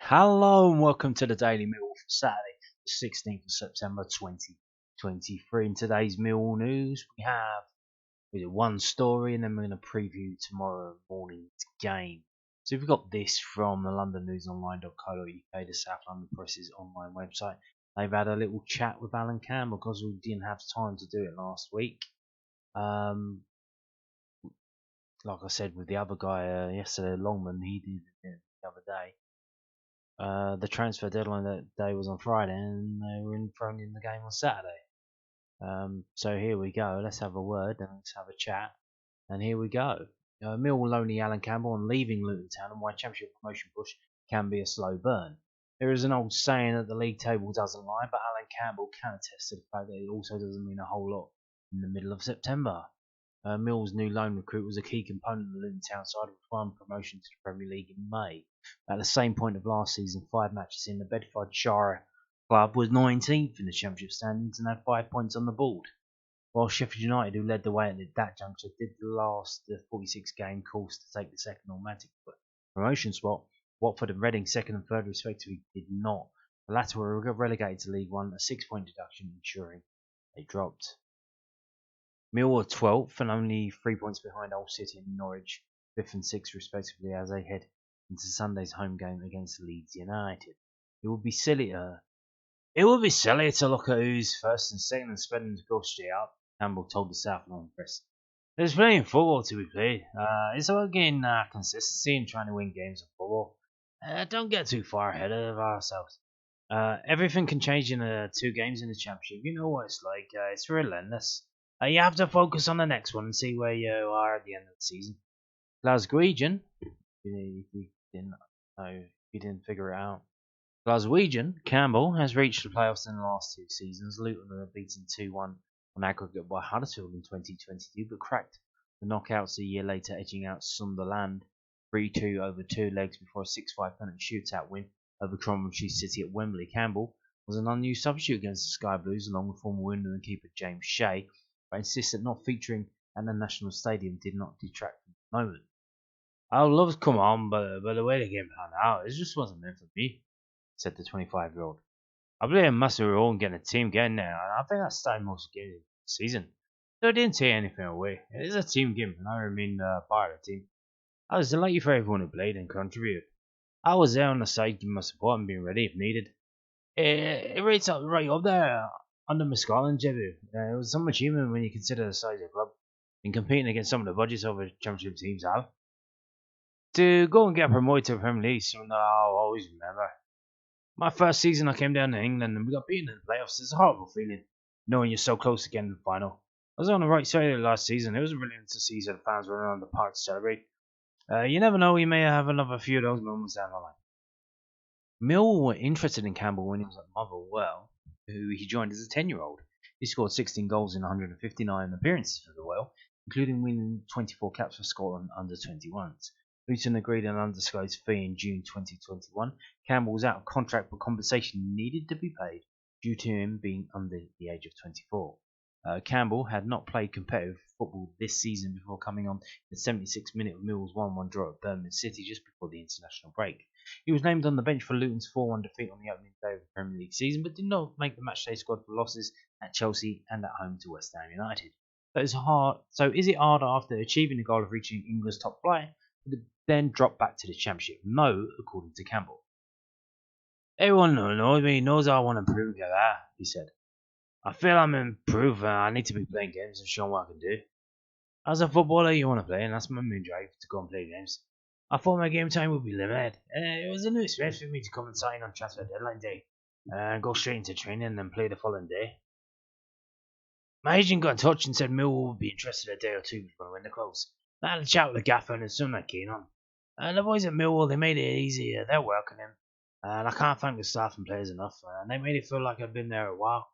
Hello and welcome to the Daily Millwall for Saturday, the 16th of September 2023. In today's Millwall news, we have one story and then we're going to preview tomorrow morning's game. So we've got this from the londonnewsonline.co.uk, the South London Press's online website. They've had a little chat with Allan Campbell because we didn't have time to do it last week. Like I said with the other guy yesterday, Longman, he did it the other day. The transfer deadline that day was on Friday, and they were thrown in the game on Saturday. So here we go. Let's have a word and let's have a chat. And here we go. Millwall loanee Allan Campbell on leaving Luton Town and why Championship promotion push can be a slow burn. There is an old saying that the league table doesn't lie, but Allan Campbell can attest to the fact that it also doesn't mean a whole lot in the middle of September. Mill's new loan recruit was a key component of the Luton Town side, which won promotion to the Premier League in May. At the same point of last season, 5 matches in, the Bedfordshire club was 19th in the Championship standings and had 5 points on the board. While Sheffield United, who led the way at that juncture, did last the 46-game course to take the second automatic promotion spot, Watford and Reading, second and third respectively, did not. The latter were relegated to League One, a 6-point deduction ensuring they dropped. Millwall 12th and only 3 points behind Hull City and Norwich 5th and 6th respectively as they head into Sunday's home game against Leeds United. It would be silly to look at who's first and second and spreading the score straight up, Campbell told the South London Press. There's plenty of football to be played. It's about getting consistency and trying to win games of football. Don't get too far ahead of ourselves. Everything can change in 2 games in the Championship. You know what it's like. It's relentless. You have to focus on the next one and see where you are at the end of the season. Glaswegian, if you didn't figure it out. Glaswegian, Campbell, has reached the playoffs in the last 2 seasons. Luton were beaten 2-1 on aggregate by Huddersfield in 2022, but cracked the knockouts a year later, edging out Sunderland 3-2 over 2 legs before a 6-5 penalty shootout win over Coventry City at Wembley. Campbell was an unused substitute against the Sky Blues, along with former Wimbledon keeper James Shea, but insists that not featuring at the National Stadium did not detract from the moment. I would love to come on, but the way the game panned out, it just wasn't meant for me, said the 25-year-old. I believe a massive role in getting a team getting there, and I think that started most games of the season. So I didn't take anything away. It is a team game, and I remain part of the team. I was delighted for everyone who played and contributed. I was there on the side giving my support and being ready if needed. It rates up right up there under my Scotland debut. It was some achievement when you consider the size of the club and competing against some of the budgets other Championship teams have. To go and get promoted to the Premier League is something that I'll always remember. My first season I came down to England and we got beaten in the playoffs. It's a horrible feeling, knowing you're so close to getting the final. I was on the right side of it last season. It was brilliant to see the fans running around the park to celebrate. You never know, you may have another few of those moments down the line. Millwall were interested in Campbell when he was at Motherwell, who he joined as a 10-year-old. He scored 16 goals in 159 appearances for the Well, including winning 24 caps for Scotland under 21s. Luton agreed an undisclosed fee in June 2021. Campbell was out of contract, but compensation needed to be paid due to him being under the age of 24. Campbell had not played competitive football this season before coming on the 76th minute of Millwall's 1-1 draw at Birmingham City just before the international break. He was named on the bench for Luton's 4-1 defeat on the opening day of the Premier League season, but did not make the matchday squad for losses at Chelsea and at home to West Ham United. So is it harder after achieving the goal of reaching England's top flight, to then drop back to the Championship? No, according to Campbell. Everyone who knows me knows I want to improve at that, he said. I feel I'm improved and I need to be playing games and showing what I can do. As a footballer, you want to play, and that's my main drive, to go and play games. I thought my game time would be limited. It was a new experience for me to come and sign on transfer deadline day and go straight into training and then play the following day. My agent got in touch and said Millwall would be interested a day or two before the window closed. I had a chat with the gaffer and soon I came on. The boys at Millwall, they made it easy. They're welcoming, and I can't thank the staff and players enough. They made it feel like I've been there a while.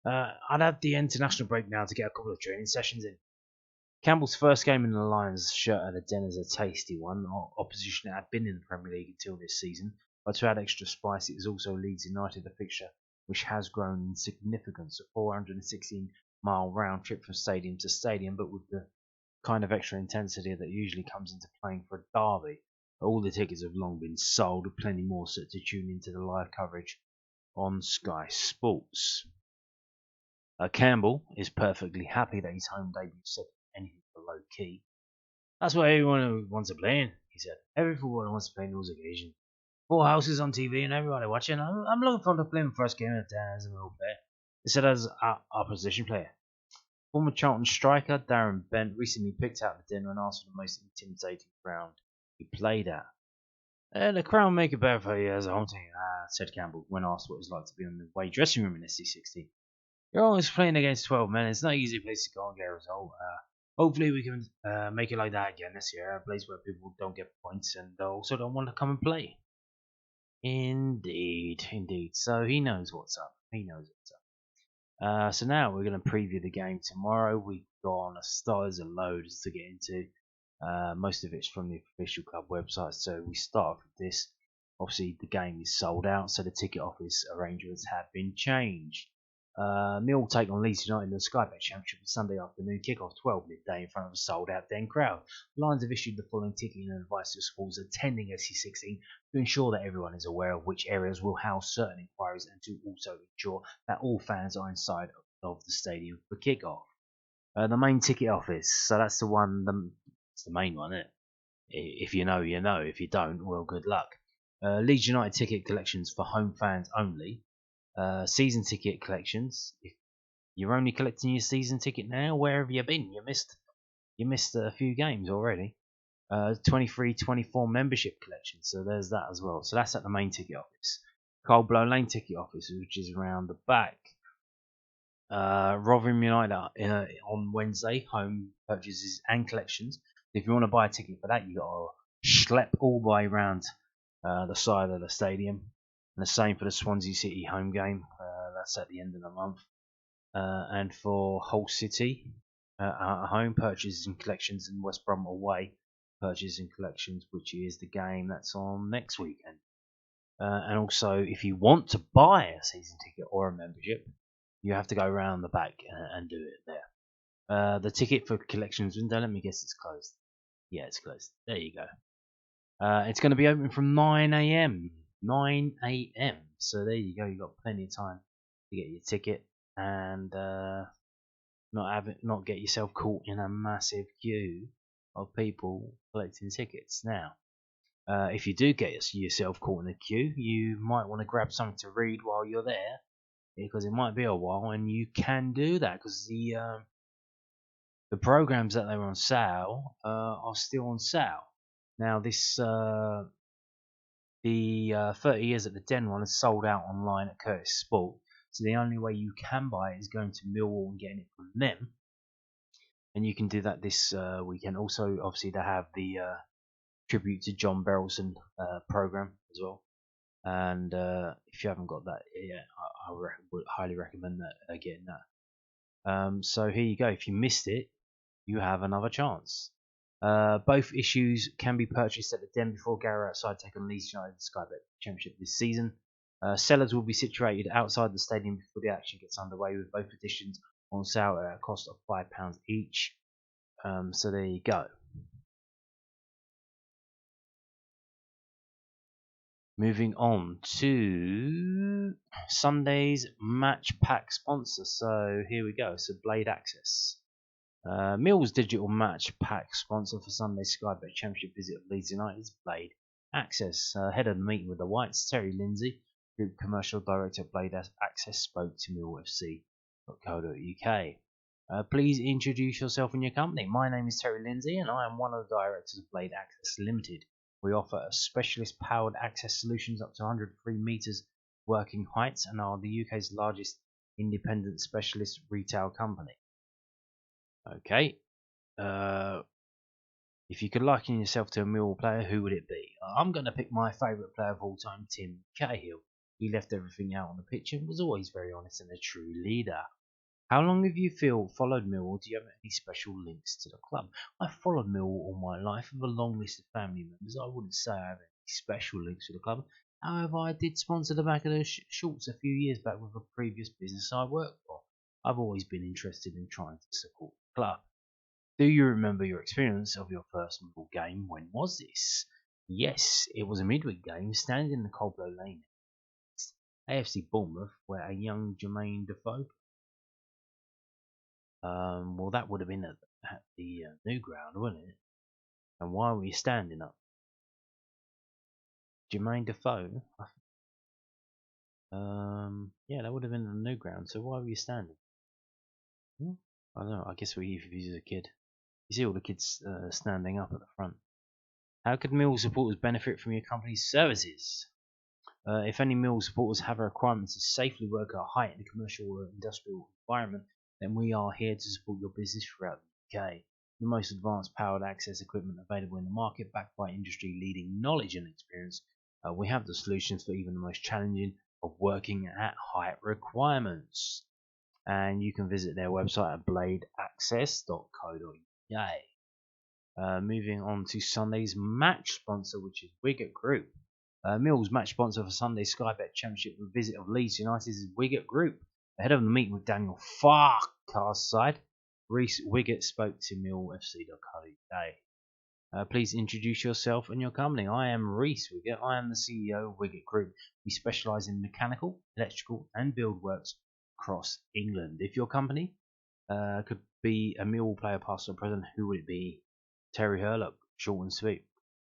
I'd had the international break now to get a couple of training sessions in. Campbell's first game in the Lions shirt at the Den is a tasty one. Opposition had been in the Premier League until this season, but to add extra spice, it is also Leeds United, a fixture which has grown in significance, a 416-mile round trip from stadium to stadium, but with the kind of extra intensity that usually comes into playing for a derby. All the tickets have long been sold, with plenty more set to tune into the live coverage on Sky Sports. Campbell is perfectly happy that his home debut set anything but low key. That's what everyone wants to play in, he said. Every footballer wants to play in those occasions. Full houses on TV and everybody watching. I'm looking forward to playing my first game of the day as a real player. He said as our position player. Former Charlton striker Darren Bent recently picked out the dinner and asked for the most intimidating ground he played at. The crowd make it better for you as a home team, said Campbell when asked what it was like to be in the away dressing room in SC16. You're always playing against 12 men. It's not an easy place to go and get a result. Hopefully we can make it like that again this year, a place where people don't get points and also don't want to come and play. Indeed, indeed. So he knows what's up. He knows what's up. So now we're going to preview the game tomorrow. We've got on a stars and loads to get into. Most of it's from the official club website. So we start with this. Obviously, the game is sold out, so the ticket office arrangements have been changed. Millwall take on Leeds United in the Sky Bet Championship on Sunday afternoon, kick-off 12 midday in front of a sold-out Den crowd. Lions have issued the following ticketing advice to schools attending SC16 to ensure that everyone is aware of which areas will house certain inquiries and to also ensure that all fans are inside of the stadium for kick-off. The main ticket office, so that's the one, it's the main one, isn't it? If you know, you know. If you don't, well, good luck. Leeds United ticket collections for home fans only. Season ticket collections. If you're only collecting your season ticket now, where have you been? You missed a few games already. 23-24 membership collection, so there's that as well. So that's at the main ticket office. Coldblow Lane ticket office, which is around the back. Rotherham United on Wednesday, home purchases and collections. If you want to buy a ticket for that, you got to schlep all the way around the side of the stadium. And the same for the Swansea City home game. That's at the end of the month. And for Hull City home purchases and collections, and West Brom away purchases and collections, which is the game that's on next weekend. And also, if you want to buy a season ticket or a membership, you have to go around the back and do it there. The ticket for collections window, let me guess, it's closed. Yeah, it's closed. There you go. It's going to be open from 9 a.m. 9 a.m. So there you go. You've got plenty of time to get your ticket and not get yourself caught in a massive queue of people collecting tickets. Now, if you do get yourself caught in a queue, you might want to grab something to read while you're there, because it might be a while, and you can do that because the programs that they were on sale are still on sale. Now this the 30 years at the Den one is sold out online at Curtis Sport, so the only way you can buy it is going to Millwall and getting it from them, and you can do that this weekend. Also, obviously, they have the tribute to John Berylson program as well. And if you haven't got that yet, I would highly recommend that getting that. So here you go. If you missed it, you have another chance. Both issues can be purchased at the Den before Garrow outside take on Leeds United Sky Bet Championship this season. Sellers will be situated outside the stadium before the action gets underway, with both editions on sale at a cost of £5 each. So there you go. Moving on to Sunday's match pack sponsor. So here we go. So Blade Access. Mill's digital match pack sponsor for Sunday's Sky Bet Championship visit of Leeds United's Blade Access. Ahead of the meeting with the Whites, Terry Lindsay, Group Commercial Director of Blade Access, spoke to millfc.co.uk. Please introduce yourself and your company. My name is Terry Lindsay and I am one of the directors of Blade Access Limited. We offer a specialist powered access solutions up to 103 meters working heights and are the UK's largest independent specialist retail company. Okay. If you could liken yourself to a Millwall player, who would it be? I'm going to pick my favourite player of all time, Tim Cahill. He left everything out on the pitch and was always very honest and a true leader. How long have you followed Millwall? Do you have any special links to the club? I've followed Millwall all my life with a long list of family members. I wouldn't say I have any special links to the club. However, I did sponsor the back of the shorts a few years back with a previous business I worked for. I've always been interested in trying to support the club. Do you remember your experience of your first Millwall game? When was this? Yes, it was a midweek game, standing in the Coldblow Lane. AFC Bournemouth, where a young Jermaine Defoe. Well, that would have been at the new ground, wouldn't it? And why were you standing up? Jermaine Defoe? Yeah, that would have been the new ground. So why were you standing? I don't know. I guess we if he's a kid. You see all the kids standing up at the front. How could Millwall supporters benefit from your company's services? If any Millwall supporters have a requirement to safely work at a height in a commercial or industrial environment, then we are here to support your business throughout the UK. The most advanced powered access equipment available in the market, backed by industry-leading knowledge and experience. We have the solutions for even the most challenging of working at height requirements. And you can visit their website at bladeaccess.co.uk. Moving on to Sunday's match sponsor, which is Wicket Group. Mill's match sponsor for Sunday's Sky Bet Championship with visit of Leeds United is Wicket Group. Ahead of the meeting with Daniel Farcar's side, Reece Wiggett spoke to millfc.co.uk. Please introduce yourself and your company. I am Reece Wiggett. I am the CEO of Wiggett Group. We specialise in mechanical, electrical and build works across England. If your company could be a Millwall player, past or present, who would it be? Terry Hurlock, short and sweet.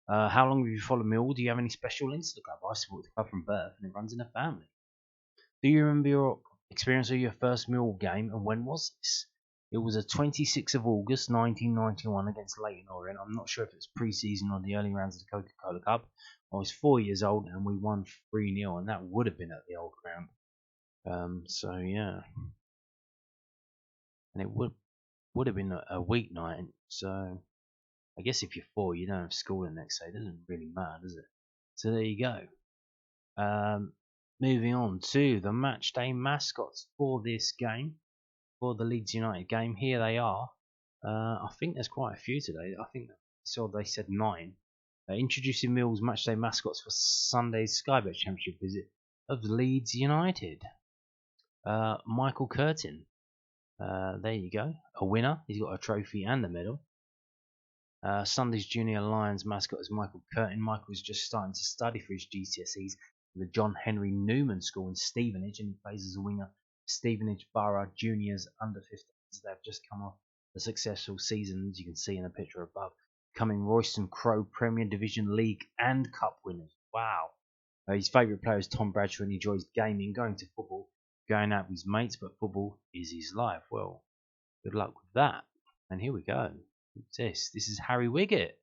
How long have you followed Millwall? Do you have any special links to the club? I support the club from birth and it runs in a family. Do you remember your experience of your first Millwall game and when was this? It was the 26th of August 1991 against Leyton Orient. I'm not sure if it's pre-season or the early rounds of the Coca-Cola Cup. I was 4 years old and we won 3-0 and that would have been at the old ground. So yeah. And it would have been a weeknight, so I guess if you're 4, you don't have school the next day. It doesn't really matter, does it? So there you go. Moving on to the match day mascots for this game, for the Leeds United game. Here they are. I think there's quite a few today. I think they said 9. Introducing Mill's match day mascots for Sunday's Sky Bet Championship visit of Leeds United. Michael Curtin. There you go. A winner. He's got a trophy and a medal. Sunday's Junior Lions mascot is Michael Curtin. Michael is just starting to study for his GCSEs at the John Henry Newman School in Stevenage, and he plays as a winger Stevenage Borough Juniors under 15s. They've just come off a successful season, as you can see in the picture above, becoming Royston Crow Premier Division League and Cup winners. Wow. His favourite player is Tom Bradshaw, and he enjoys gaming, going to football, going out with his mates, but football is his life. Well, good luck with that. And here we go. Who's this? This is Harry Wiggett.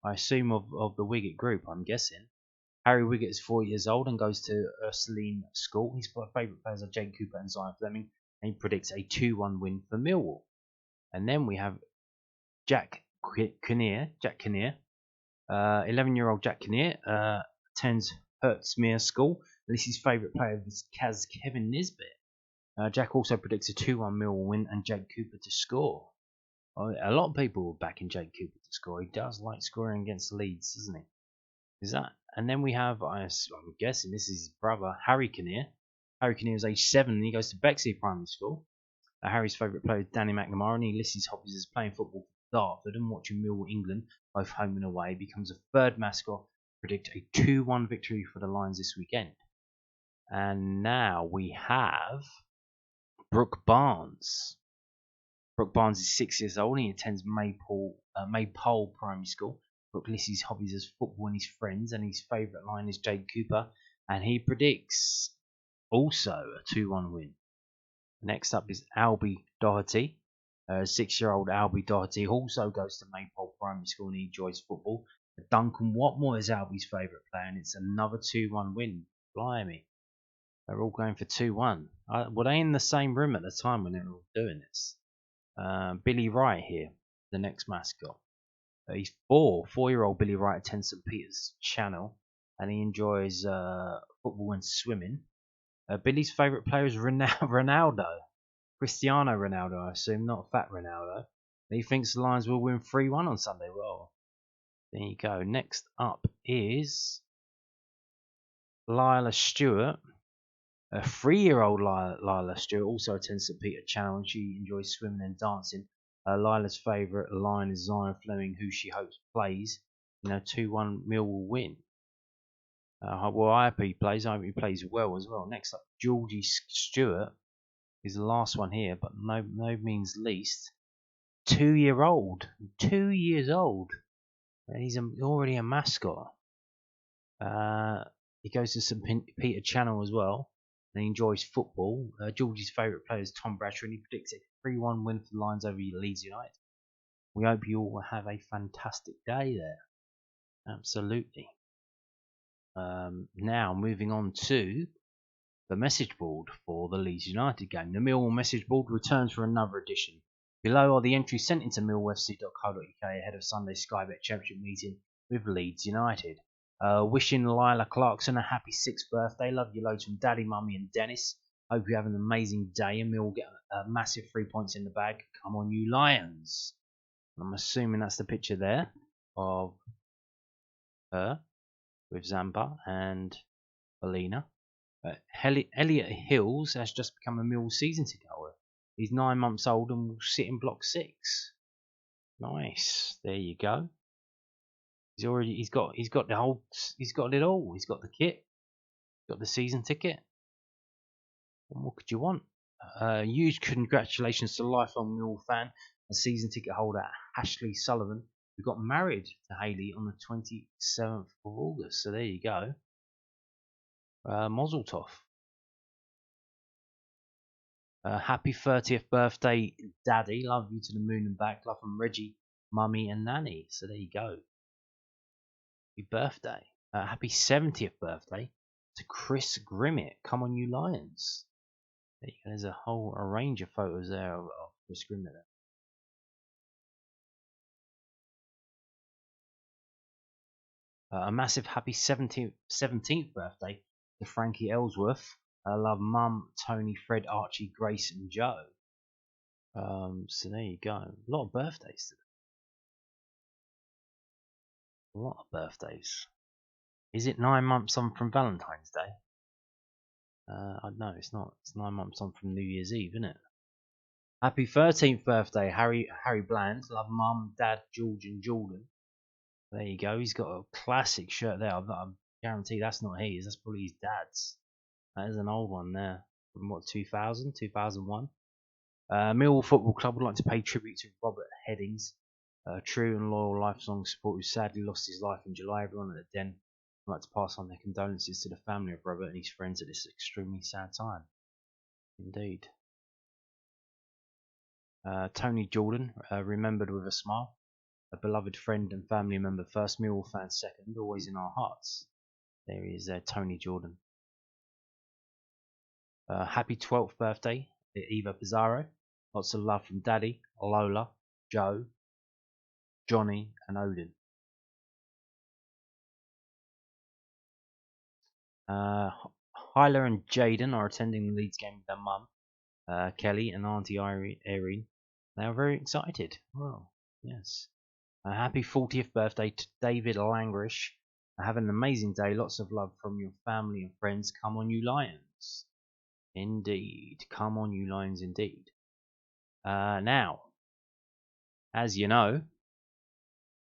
I assume of the Wiggett group, I'm guessing. Harry Wiggett is 4 years old and goes to Ursuline School. His favourite players are Jake Cooper and Zion Fleming, and he predicts a 2-1 win for Millwall. And then we have Jack Kinnear. 11-year-old Jack Kinnear attends Hertsmere School. And this is his favourite player is Kevin Nisbet. Jack also predicts a 2-1 Millwall win and Jake Cooper to score. A lot of people were backing Jake Cooper to score. He does like scoring against Leeds, doesn't he? Is that? And then we have, I'm guessing this is his brother, Harry Kinnear. Harry Kinnear is age 7 and he goes to Bexley Primary School. Harry's favourite player is Danny McNamara, and he lists his hobbies as playing football for Dartford and watching Millwall England, both home and away. He becomes a third mascot. Predict a 2-1 victory for the Lions this weekend. And now we have Brooke Barnes. Brooke Barnes is 6 years old and he attends Maypole Primary School. Brooke lists his hobbies as football and his friends, and his favourite line is Jake Cooper, and he predicts also a 2-1 win. Next up is Albie Doherty. 6-year-old Albie Doherty also goes to Maypole Primary School and he enjoys football. Duncan Watmore is Albie's favourite player, and it's another 2-1 win. Blimey. They're all going for 2-1. Were they in the same room at the time when they were all doing this? Billy Wright here, the next mascot. He's 4-year-old Billy Wright attends St Peter's Channel and he enjoys football and swimming. Billy's favourite player is Ronaldo. Cristiano Ronaldo, I assume, not Fat Ronaldo. He thinks the Lions will win 3-1 on Sunday. Well, there you go. Next up is Lila Stewart. A 3-year-old Lila Stewart also attends St Peter Channel and she enjoys swimming and dancing. Lila's favourite line is Zion Fleming, who she hopes plays 2-1 Millwall win. Well, I hope he plays. I hope he plays well as well. Next up, Georgie Stewart is the last one here, but no means least. 2-year-old. 2 years old. And he's already a mascot. He goes to St. Peter Channel as well, and he enjoys football. Georgie's favourite player is Tom Bradshaw, and he predicts a 3-1 win for the Lions over Leeds United. We hope you all have a fantastic day there. Absolutely. Now moving on to the message board for the Leeds United game. The Millwall message board returns for another edition. Below are the entries sent into millwallfc.co.uk ahead of Sunday's Sky Bet Championship meeting with Leeds United. Wishing Lila Clarkson a happy 6th birthday. Love you loads from Daddy, Mummy and Dennis. Hope you have an amazing day and Mill get a massive 3 points in the bag. Come on you Lions. I'm assuming that's the picture there of her with Zampa and Belina. Elliot Hills has just become a Mill season ticket holder. He's 9 months old and will sit in block 6. Nice. There you go. He's got it all. He's got the kit, got the season ticket. What more could you want? Huge congratulations to lifelong Mill fan and season ticket holder Ashley Sullivan, who got married to Hayley on the 27th of August. So there you go. Mazel tov. Happy 30th birthday, Daddy. Love you to the moon and back. Love from Reggie, Mummy and Nanny. So there you go. Happy birthday. Happy 70th birthday to Chris Grimmett. Come on you Lions. There you go. There's a range of photos there of Chris Grimmett there. A massive happy 17th birthday to Frankie Ellsworth. I love Mum, Tony, Fred, Archie, Grace and Joe. So there you go. A lot of birthdays today. A lot of birthdays. Is it 9 months on from Valentine's Day? I know it's not. It's 9 months on from New Year's Eve, isn't it? Happy 13th birthday, Harry Bland. Love Mum, Dad, George and Jordan. There you go. He's got a classic shirt there. I guarantee that's not his. That's probably his dad's. That is an old one there. From what, 2000, 2001? Millwall Football Club would like to pay tribute to Robert Headings, a true and loyal lifelong supporter who sadly lost his life in July. Everyone at the Den would like to pass on their condolences to the family of Robert and his friends at this extremely sad time. Indeed. Tony Jordan, remembered with a smile. A beloved friend and family member first, Millwall fan second, always in our hearts. There he is there, Tony Jordan. Happy 12th birthday, Eva Pizarro. Lots of love from Daddy, Lola, Joe, Johnny and Odin. Hyla and Jaden are attending the Leeds game with their mum, Kelly, and Auntie Irene. They are very excited. Well, yes. Happy 40th birthday to David Langrish. Have an amazing day. Lots of love from your family and friends. Come on, you Lions. Indeed. Come on, you Lions, indeed. Now, as you know,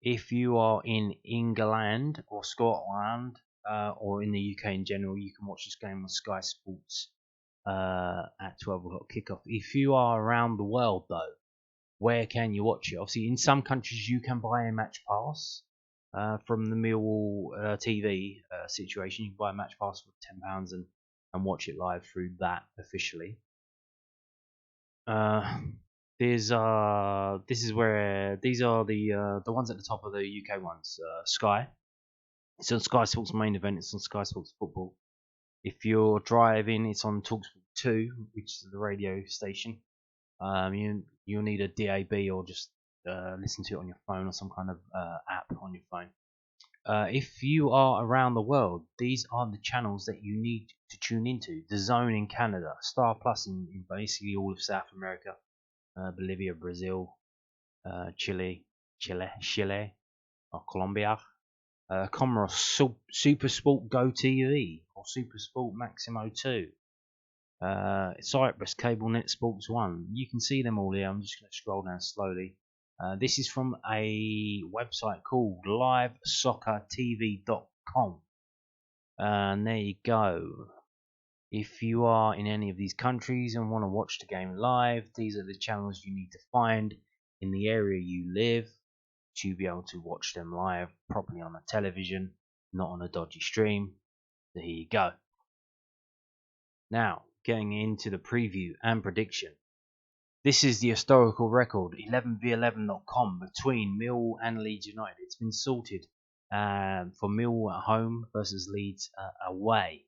if you are in England or Scotland or in the UK in general, you can watch this game on Sky Sports at 12 o'clock kickoff. If you are around the world, though, where can you watch it? Obviously, in some countries you can buy a match pass from the Millwall TV situation. You can buy a match pass for £10 and watch it live through that officially. This is where these are the ones at the top of the UK ones. Sky. It's on Sky Sports main event. It's on Sky Sports Football. If you're driving, it's on TalkSport 2, which is the radio station. You'll need a DAB or just listen to it on your phone or some kind of app on your phone. If you are around the world, these are the channels that you need to tune into. The Zone in Canada, Star Plus in basically all of South America, Bolivia, Brazil, Chile, or Colombia. Comoros Super Sport Go TV or Super Sport Maximo 2. Cyprus Cable Net Sports 1. You can see them all here. I'm just going to scroll down slowly. This is from a website called livesoccertv.com. And there you go. If you are in any of these countries and want to watch the game live, these are the channels you need to find in the area you live to be able to watch them live properly on a television, not on a dodgy stream. There you go. Now, getting into the preview and prediction. This is the historical record, 11v11.com, between Millwall and Leeds United. It's been sorted for Millwall at home versus Leeds away.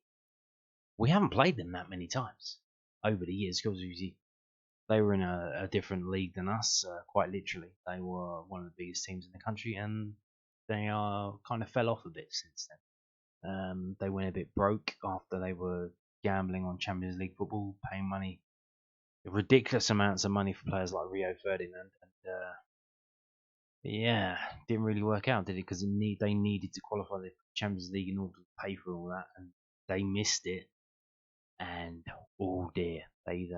We haven't played them that many times over the years because they were in a different league than us, quite literally. They were one of the biggest teams in the country, and they kind of fell off a bit since then. They went a bit broke after they were gambling on Champions League football, paying money, ridiculous amounts of money for players like Rio Ferdinand, and yeah, didn't really work out, did it? Because they needed to qualify the Champions League in order to pay for all that, and they missed it. And oh dear, they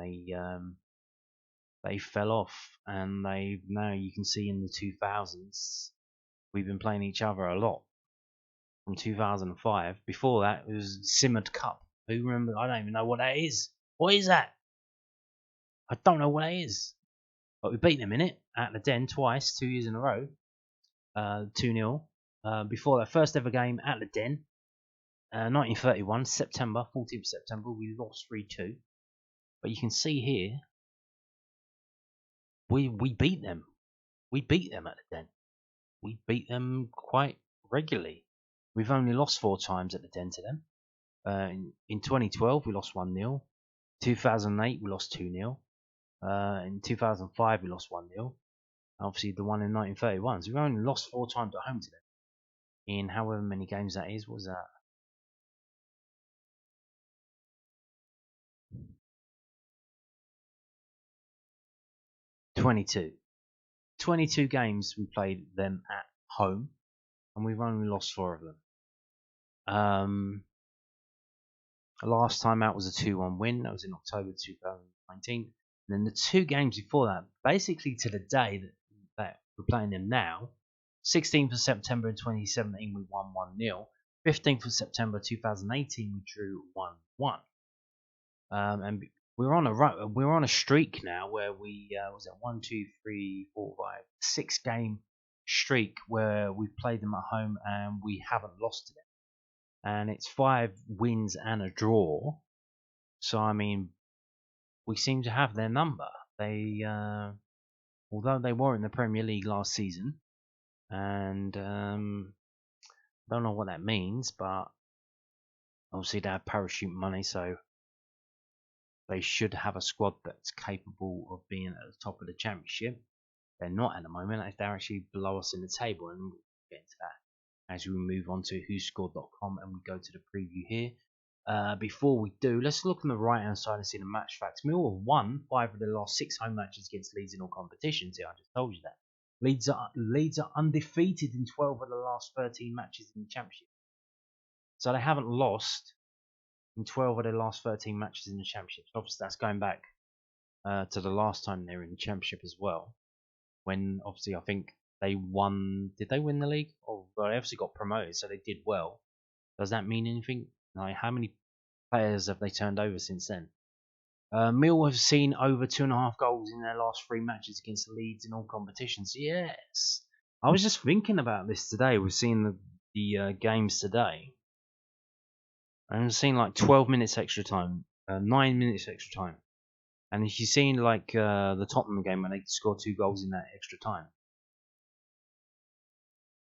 fell off, and now you can see in the 2000s we've been playing each other a lot. From 2005, before that it was Simmered Cup. Who remember? I don't even know what that is. What is that? I don't know what that is. But we beat them in it at the Den twice, 2 years in a row. 2-0. Before that first ever game at the Den, 1931, September, 14th September, we lost 3-2. But you can see here, we beat them. We beat them at the Den. We beat them quite regularly. We've only lost 4 times at the Den to them. In 2012, we lost 1-0. 2008, we lost 2-0. In 2005, we lost 1-0. Obviously, the one in 1931. So we've only lost 4 times at home to them. In however many games that is. What was that? 22. 22 games we played them at home, and we've only lost 4 of them. Last time out was a 2-1 win. That was in October 2019. And then the 2 games before that, basically to the day that we're playing them now, 16th of September in 2017, we won 1-0. 15th of September 2018, we drew 1-1. And we're on a streak now where we was it 1, 2, 3, 4, 5, 6 game streak where we've played them at home and we haven't lost to them. And it's 5 wins and a draw. So I mean, we seem to have their number. They, although they were in the Premier League last season, and don't know what that means, but obviously they have parachute money, so they should have a squad that's capable of being at the top of the championship. They're not at the moment. They're actually below us in the table, and we'll get into that as we move on to whoscored.com and we go to the preview here. Before we do, let's look on the right hand side and see the match facts. Millwall won 5 of their last 6 home matches against Leeds in all competitions. Yeah, I just told you that. Leeds are undefeated in 12 of the last 13 matches in the championship. So they haven't lost in 12 of their last 13 matches in the championship. So obviously that's going back to the last time they were in the championship as well. When obviously I think they won. Did they win the league? Oh, well, they obviously got promoted, so they did well. Does that mean anything? Like, how many players have they turned over since then? Mill have seen over 2.5 goals in their last 3 matches against Leeds in all competitions. Yes, I was just thinking about this today. We've seen the games today. I've seen like 12 minutes extra time, 9 minutes extra time, and if you've seen like the Tottenham game when they scored 2 goals in that extra time,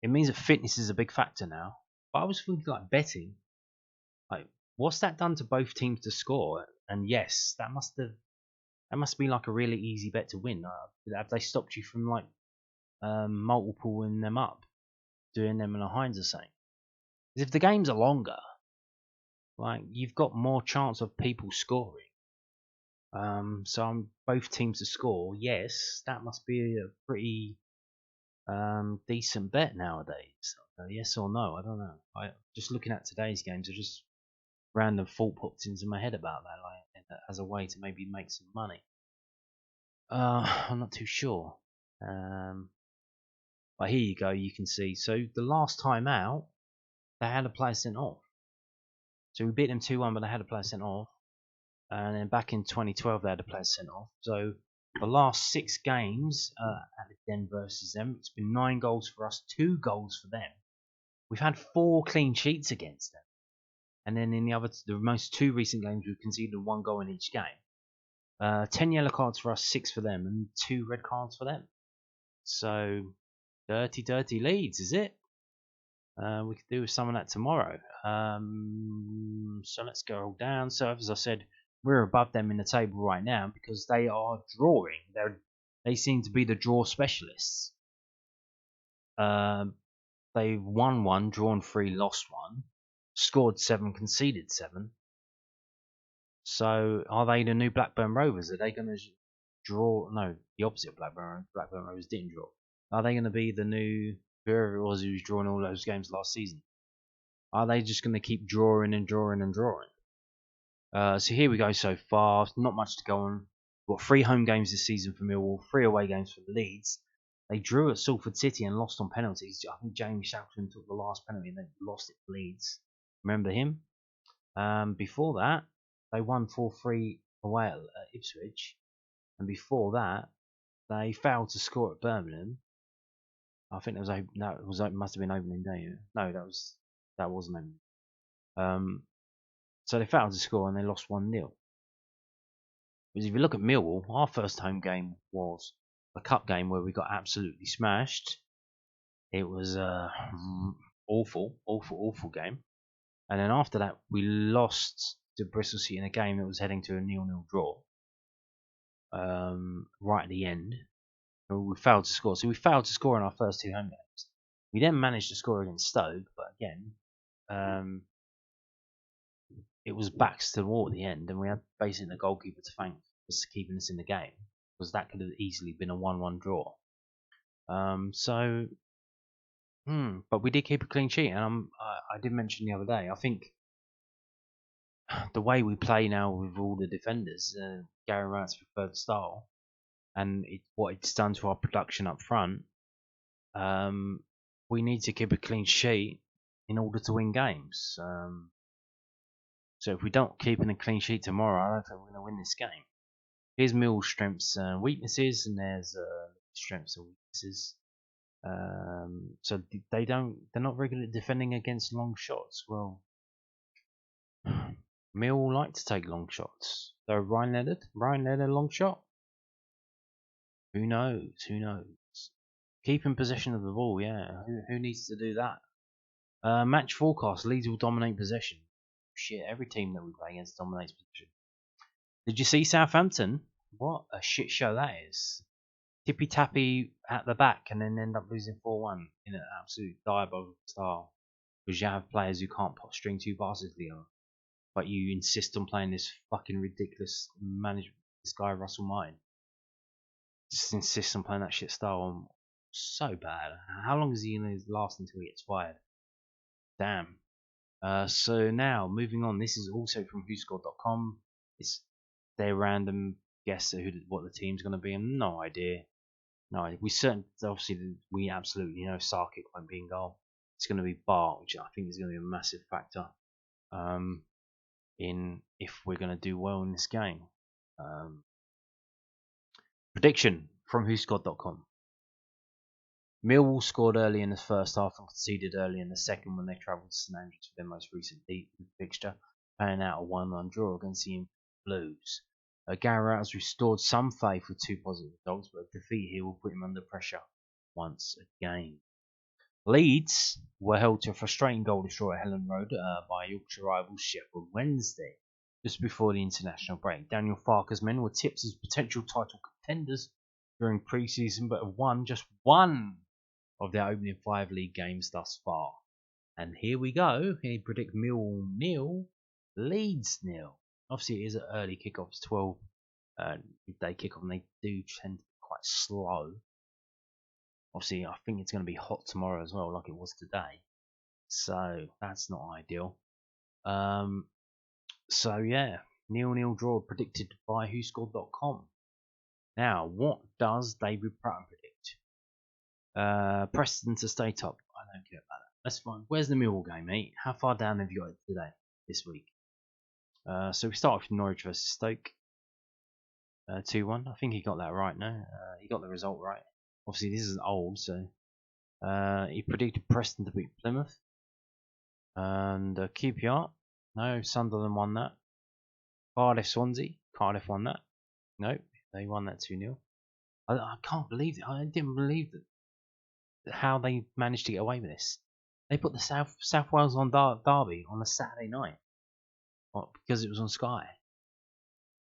it means that fitness is a big factor now. But I was thinking like betting. Like, what's that done to both teams to score? And yes, that must be like a really easy bet to win. Have they stopped you from like multipling them up, doing them in a Heinz or something? Because if the games are longer, like you've got more chance of people scoring. So both teams to score. Yes, that must be a pretty decent bet nowadays. Yes or no? I don't know. Just looking at today's games, I just random thought popped into my head about that, like as a way to maybe make some money. I'm not too sure. But here you go, you can see. So the last time out, they had a player sent off. So we beat them 2-1, but they had a player sent off. And then back in 2012, they had a player sent off. So the last 6 games at the Den versus them, it's been 9 goals for us, 2 goals for them. We've had 4 clean sheets against them. And then in the most 2 recent games, we've conceded 1 goal in each game. 10 yellow cards for us, 6 for them, and 2 red cards for them. So dirty, dirty Leeds, is it? We could do with some of that tomorrow. So let's go all down. So as I said, we're above them in the table right now because they are drawing. They seem to be the draw specialists. They've won 1, drawn 3, lost 1, scored 7, conceded 7. So are they the new Blackburn Rovers? Are they going to draw? No, the opposite of Blackburn. Blackburn Rovers didn't draw. Are they going to be the new whoever it was who was drawing all those games last season? Are they just going to keep drawing and drawing and drawing? So here we go so far. Not much to go on. We've got 3 home games this season for Millwall, 3 away games for the Leeds. They drew at Salford City and lost on penalties. I think Jamie Shackleton took the last penalty and then lost it to Leeds. Remember him? Before that, they won 4-3 away at Ipswich. And before that, they failed to score at Birmingham. I think must have been opening day. No, that wasn't opening. So they failed to score and they lost 1-0. Because if you look at Millwall, our first home game was a cup game where we got absolutely smashed. It was awful game. And then after that, we lost to Bristol City in a game that was heading to a 0-0 draw. Right at the end, we failed to score. So we failed to score in our first 2 home games. We then managed to score against Stoke, but again, it was backs to the wall at the end, and we had basically the goalkeeper to thank for keeping us in the game, because that could have easily been a 1-1 draw. But we did keep a clean sheet, and I did mention the other day, I think the way we play now with all the defenders, Gary Wright's preferred style, and what it's done to our production up front, we need to keep a clean sheet in order to win games. So if we don't keep in a clean sheet tomorrow, I don't think we're going to win this game. Here's Mill's strengths and weaknesses, and there's strengths and weaknesses. So they're not very good at defending against long shots. Well, Mill like to take long shots. So Ryan Leonard long shot. Who knows? Keeping possession of the ball, yeah. Who needs to do that? Match forecast: Leeds will dominate possession. Shit, every team that we play against dominates possession. Did you see Southampton? What a shit show that is. Tippy tappy at the back and then end up losing 4-1 in an absolute diabolical style. Because you have players who can't string 2 passes together. But you insist on playing this fucking ridiculous management. This guy, Russell Mine. Just insists on playing that shit style. So bad. How long is he going to last until he gets fired? Damn. So now, moving on. This is also from WhoScored.com. It's their random guess at what the team's going to be. And no idea. No, we absolutely know Sarkic won't be in goal. It's going to be Bart, which I think is going to be a massive factor in if we're going to do well in this game. Prediction from WhoScored.com. Millwall scored early in the first half and conceded early in the second when they travelled to St Andrews for their most recent fixture, playing out a 1-1 draw against the Blues. Gary has restored some faith with 2 positive results, but a defeat here will put him under pressure once again. Leeds were held to a frustrating goal destroy at Helen Road by Yorkshire rivals Sheffield Wednesday just before the international break. Daniel Farker's men were tipped as potential title contenders during pre-season, but have won just 1 of their opening 5 league games thus far. And here we go. He predict Millwall 0, Leeds 0. Obviously, it is an early kickoff. It's 12 day kickoff, and they do tend to be quite slow. Obviously, I think it's going to be hot tomorrow as well, like it was today. So that's not ideal. So yeah, 0-0 draw predicted by WhoScored.com. Now, what does David Pratt predict? Preston to stay top. I don't care about that. That's fine. Where's the Millwall game, mate? How far down have you got it today, this week? So we start off with Norwich versus Stoke. 2-1. I think he got that right, no? He got the result right. Obviously, this is old, so... he predicted Preston to beat Plymouth. And QPR. No, Sunderland won that. Cardiff Swansea. Cardiff won that. No, they won that 2-0. I can't believe it. I didn't believe that how they managed to get away with this. They put the South Wales on Derby on a Saturday night. Because it was on Sky.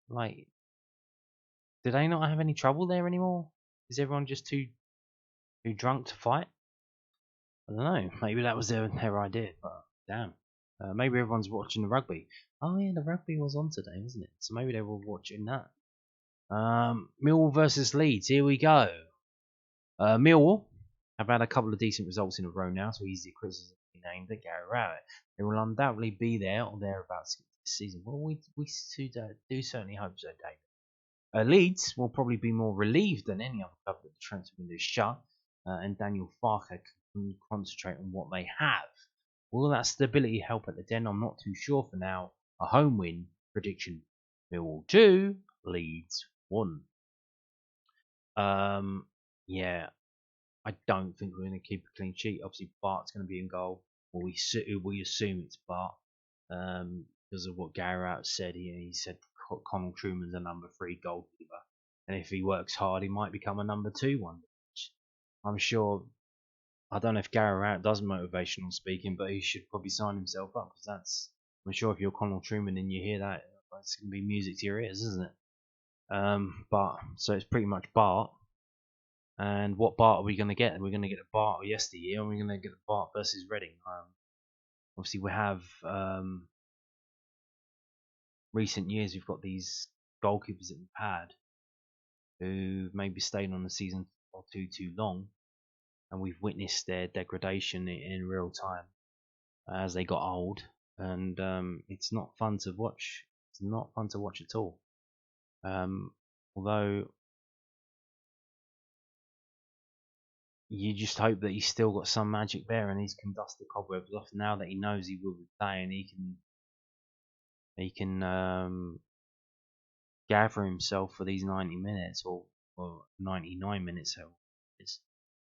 Like, do they not have any trouble there anymore? Is everyone just too drunk to fight? I don't know. Maybe that was their idea, but damn. Maybe everyone's watching the rugby. Oh yeah, the rugby was on today, wasn't it? So maybe they were watching that. Millwall versus Leeds. Here we go. Millwall have had a couple of decent results in a row now, so easy criticism named at Gary Rowett. They will undoubtedly be there or thereabouts this season. Well, we do certainly hope so, David. Leeds will probably be more relieved than any other club that the transfer window is shut, and Daniel Farker can concentrate on what they have. Will that stability help at the Den? I'm not too sure for now. A home win prediction: Millwall 2, Leeds 1. Yeah, I don't think we're going to keep a clean sheet. Obviously, Bart's going to be in goal. Well, we assume it's Bart because of what Gary Rowett said. He said Connell Truman's a number 3 goalkeeper, and if he works hard, he might become a number 2 one. I'm sure. I don't know if Gary Rowett does motivational speaking, but he should probably sign himself up because I'm sure if you're Connell Truman and you hear that, it's going to be music to your ears, isn't it? But so it's pretty much Bart. And what Bart are we going to get? We're going to get a Bart of yesteryear, and we're going to get a Bart versus Reading. Obviously, we have recent years. We've got these goalkeepers that we've had who maybe stayed on the season or two too long, and we've witnessed their degradation in real time as they got old, and it's not fun to watch. It's not fun to watch at all. Although you just hope that he's still got some magic there and he can dust the cobwebs off now that he knows he will be playing. He can gather himself for these 90 minutes or 99 minutes,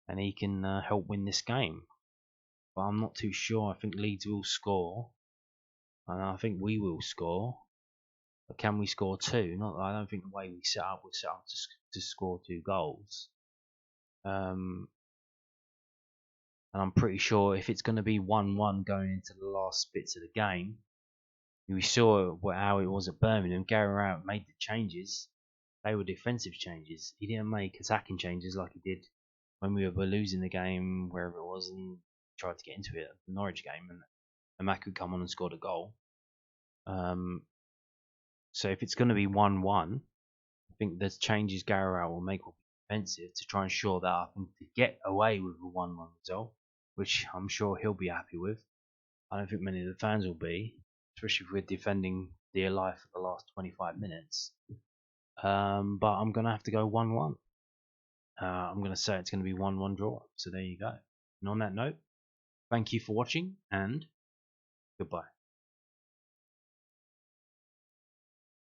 and he can help win this game. But I'm not too sure. I think Leeds will score, and I think we will score. But can we score 2? I don't think the way we're set up to score 2 goals. And I'm pretty sure if it's going to be 1-1 going into the last bits of the game, we saw how it was at Birmingham. Gary Rowett made the changes. They were defensive changes. He didn't make attacking changes like he did when we were losing the game, wherever it was, and tried to get into it at the Norwich game, and Mac could come on and scored a goal. So if it's going to be 1-1, I think the changes Gary Rowett will make will be defensive to try and shore that up and to get away with a 1-1 result, which I'm sure he'll be happy with. I don't think many of the fans will be, especially if we're defending dear life for the last 25 minutes. But I'm going to have to go 1-1. I'm going to say it's going to be 1-1 draw. So there you go. And on that note, thank you for watching and goodbye.